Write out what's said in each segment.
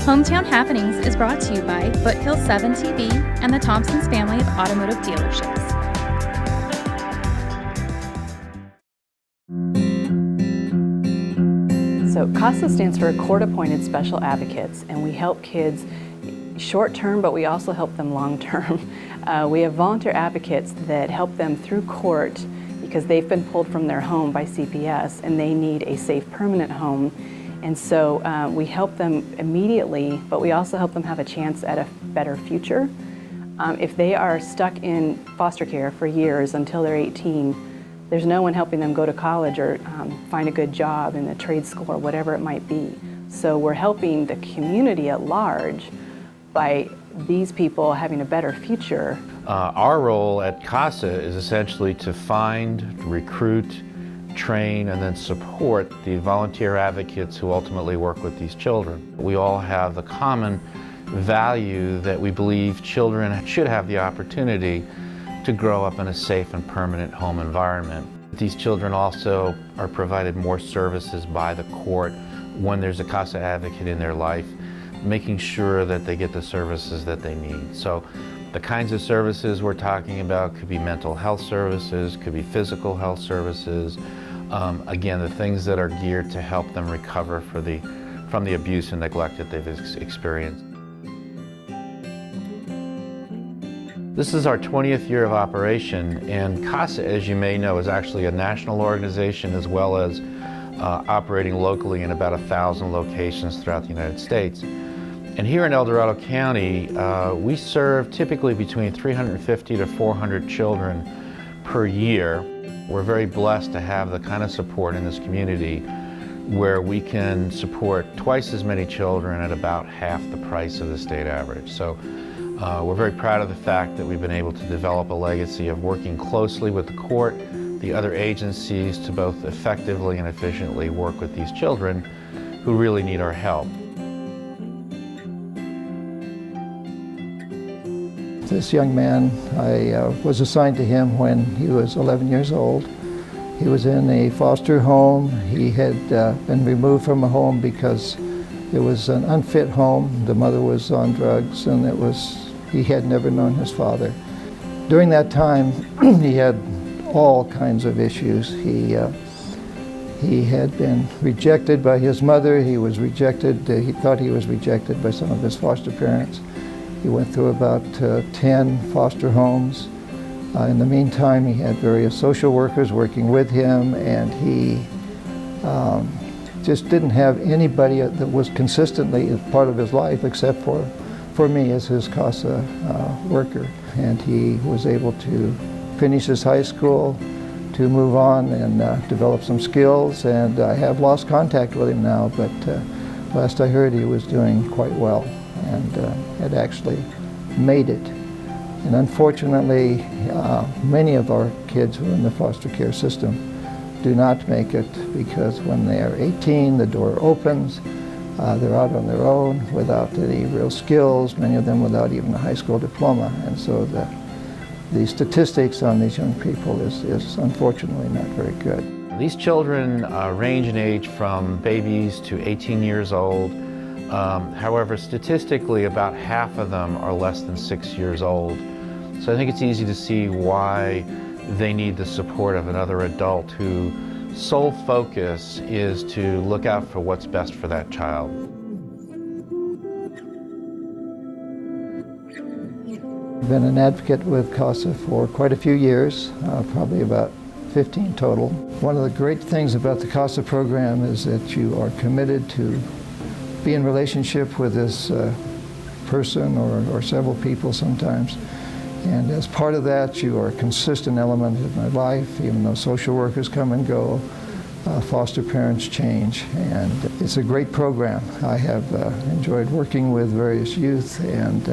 Hometown Happenings is brought to you by Foothill 7 TV and the Thompson's family of automotive dealerships. So CASA stands for Court-Appointed Special Advocates, and we help kids short-term, but we also help them long-term. We have volunteer advocates that help them through court because they've been pulled from their home by CPS and they need a safe permanent home. And so we help them immediately, but we also help them have a chance at a better future. If they are stuck in foster care for years until they're 18, there's no one helping them go to college or find a good job in a trade school or whatever it might be. So we're helping the community at large by these people having a better future. Our role at Casa is essentially to find, recruit, train, and then support the volunteer advocates who ultimately work with these children. We all have the common value that we believe children should have the opportunity to grow up in a safe and permanent home environment. These children also are provided more services by the court when there's a Casa advocate in their life, making sure that they get the services that they need. So the kinds of services we're talking about could be mental health services, could be physical health services, again, the things that are geared to help them recover from the abuse and neglect that they've experienced. This is our 20th year of operation, and Casa, as you may know, is actually a national organization as well as operating locally in about 1,000 locations throughout the United States. And here in El Dorado County, we serve typically between 350 to 400 children per year. We're very blessed to have the kind of support in this community where we can support twice as many children at about half the price of the state average. So we're very proud of the fact that we've been able to develop a legacy of working closely with the court, the other agencies, to both effectively and efficiently work with these children who really need our help. This young man, I was assigned to him when he was 11 years old. He was in a foster home. He had been removed from a home because it was an unfit home. The mother was on drugs, and he had never known his father. During that time, he had all kinds of issues. He had been rejected by his mother. He was rejected. He thought he was rejected by some of his foster parents. He went through about 10 foster homes. In the meantime, he had various social workers working with him, and he just didn't have anybody that was consistently part of his life except for me as his Casa worker. And he was able to finish his high school, to move on and develop some skills, and I have lost contact with him now, but last I heard he was doing quite well and had actually made it. And unfortunately, many of our kids who are in the foster care system do not make it because when they are 18, the door opens. They're out on their own without any real skills, many of them without even a high school diploma. And so the statistics on these young people is unfortunately not very good. These children range in age from babies to 18 years old. However, statistically, about half of them are less than 6 years old. So I think it's easy to see why they need the support of another adult whose sole focus is to look out for what's best for that child. I've been an advocate with Casa for quite a few years, probably about 15 total. One of the great things about the Casa program is that you are committed to be in relationship with this person or several people sometimes. And as part of that, you are a consistent element of my life, even though social workers come and go, foster parents change. And it's a great program. I have enjoyed working with various youth and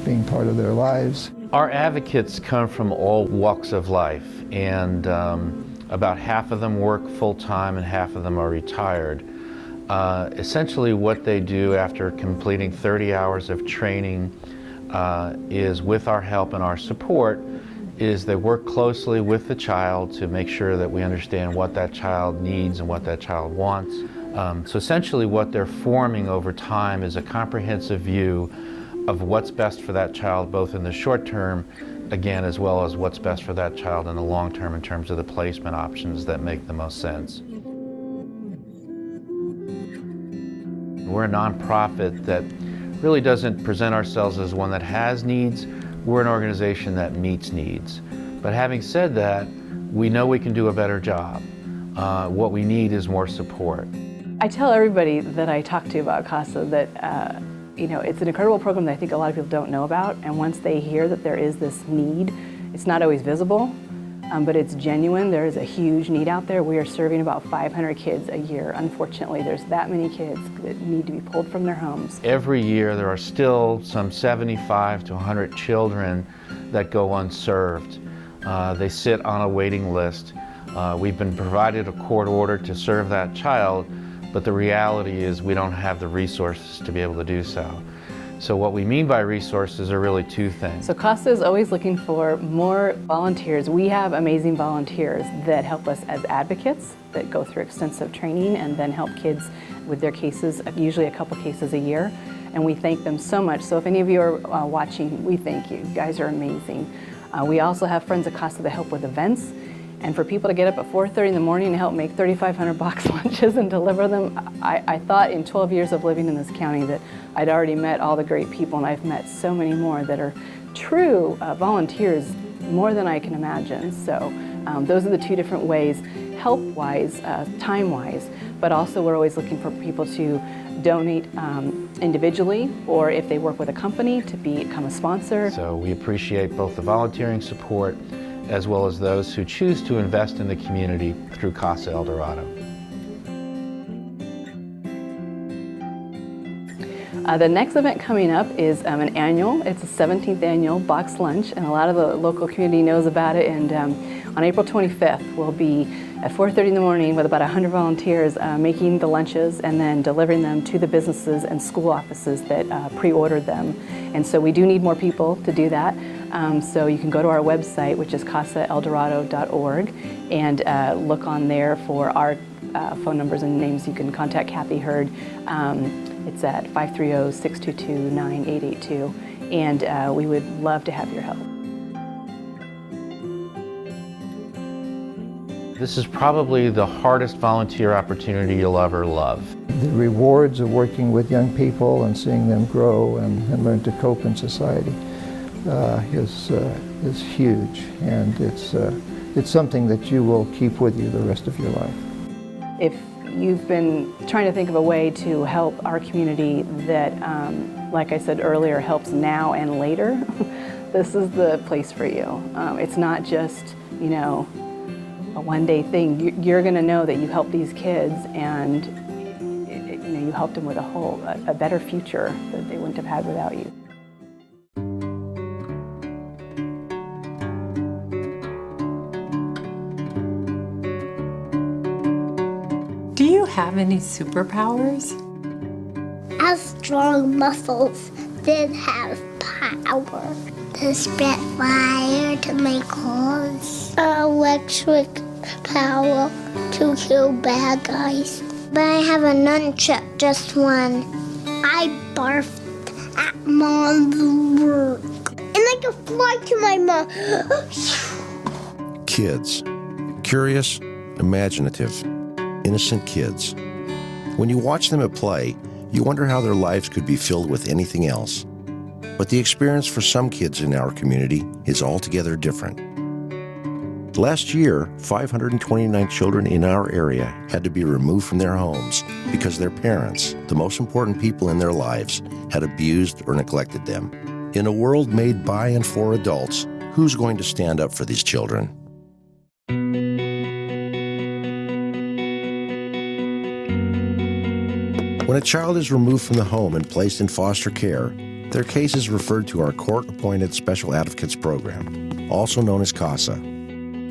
being part of their lives. Our advocates come from all walks of life, and about half of them work full-time and half of them are retired. Essentially what they do after completing 30 hours of training is, with our help and our support, is they work closely with the child to make sure that we understand what that child needs and what that child wants. So essentially what they're forming over time is a comprehensive view of what's best for that child, both in the short term, again, as well as what's best for that child in the long term in terms of the placement options that make the most sense. We're a nonprofit that really doesn't present ourselves as one that has needs. We're an organization that meets needs. But having said that, we know we can do a better job. What we need is more support. I tell everybody that I talk to about Casa that it's an incredible program that I think a lot of people don't know about, and once they hear that there is this need, it's not always visible, but it's genuine. There is a huge need out there. We are serving about 500 kids a year. Unfortunately, there's that many kids that need to be pulled from their homes. Every year there are still some 75 to 100 children that go unserved. They sit on a waiting list. We've been provided a court order to serve that child, but the reality is we don't have the resources to be able to do so. So what we mean by resources are really two things. So Casa is always looking for more volunteers. We have amazing volunteers that help us as advocates that go through extensive training and then help kids with their cases, usually a couple cases a year. And we thank them so much. So if any of you are watching, we thank you. You guys are amazing. We also have friends at Casa that help with events. And for people to get up at 4:30 in the morning to help make 3,500 box lunches and deliver them, I thought in 12 years of living in this county that I'd already met all the great people, and I've met so many more that are true volunteers, more than I can imagine. So those are the two different ways, help-wise, time-wise, but also we're always looking for people to donate individually, or if they work with a company, to become a sponsor. So we appreciate both the volunteering support as well as those who choose to invest in the community through Casa El Dorado. The next event coming up is an annual. It's the 17th annual box lunch, and a lot of the local community knows about it. And on April 25th, we'll be at 4:30 in the morning with about 100 volunteers making the lunches and then delivering them to the businesses and school offices that pre-ordered them. And so we do need more people to do that. So you can go to our website, which is casaeldorado.org, and look on there for our phone numbers and names. You can contact Kathy Hurd. It's at 530-622-9882, and we would love to have your help. This is probably the hardest volunteer opportunity you'll ever love. The rewards of working with young people and seeing them grow and learn to cope in society is huge, and it's something that you will keep with you the rest of your life. If you've been trying to think of a way to help our community that, like I said earlier, helps now and later, this is the place for you. It's not just, a one-day thing. You're going to know that you helped these kids, and you helped them with a better future that they wouldn't have had without you. Do you have any superpowers? Our strong muscles did have power to spread fire, to make holes, electric power to kill bad guys. But I have a nunchuck, just one. I barfed at Mom's work, and I could fly to my mom. Kids. Curious, imaginative, innocent kids. When you watch them at play, you wonder how their lives could be filled with anything else. But the experience for some kids in our community is altogether different. Last year, 529 children in our area had to be removed from their homes because their parents, the most important people in their lives, had abused or neglected them. In a world made by and for adults, who's going to stand up for these children? When a child is removed from the home and placed in foster care, their case is referred to our court-appointed Special Advocates Program, also known as Casa.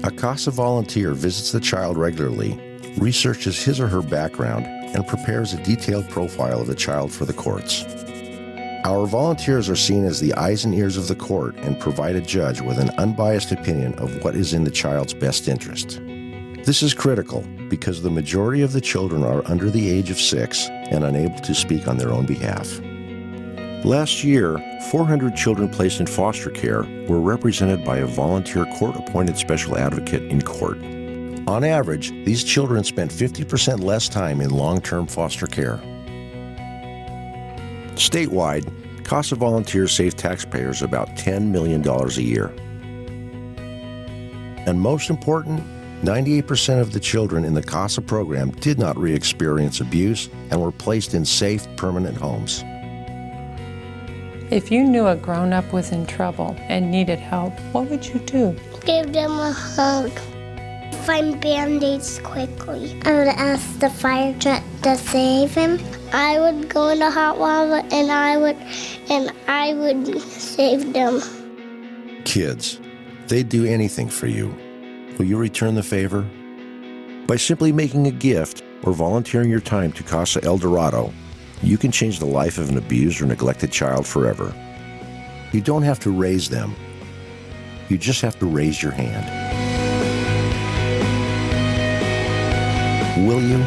A Casa volunteer visits the child regularly, researches his or her background, and prepares a detailed profile of the child for the courts. Our volunteers are seen as the eyes and ears of the court and provide a judge with an unbiased opinion of what is in the child's best interest. This is critical because the majority of the children are under the age of 6 and unable to speak on their own behalf. Last year, 400 children placed in foster care were represented by a volunteer court-appointed special advocate in court. On average, these children spent 50% less time in long-term foster care. Statewide, Casa volunteers save taxpayers about $10 million a year. And most important, 98% of the children in the Casa program did not re-experience abuse and were placed in safe, permanent homes. If you knew a grown-up was in trouble and needed help, what would you do? Give them a hug. Find Band-Aids quickly. I would ask the fire truck to save him. I would go in the hot water and I would save them. Kids, they'd do anything for you. Will you return the favor? By simply making a gift or volunteering your time to Casa El Dorado, you can change the life of an abused or neglected child forever. You don't have to raise them. You just have to raise your hand. Will you?